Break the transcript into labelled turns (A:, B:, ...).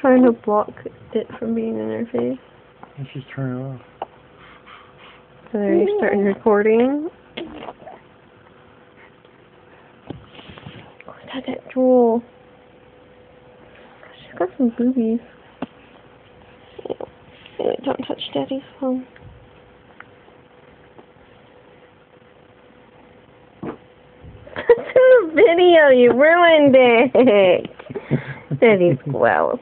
A: Trying to block it from being in her face.
B: Let's just turn it off.
A: So there you starting recording. Look at that drool. She's got some boobies. Ew, don't touch Daddy's phone. It's in the video, you ruined it. Daddy's gross.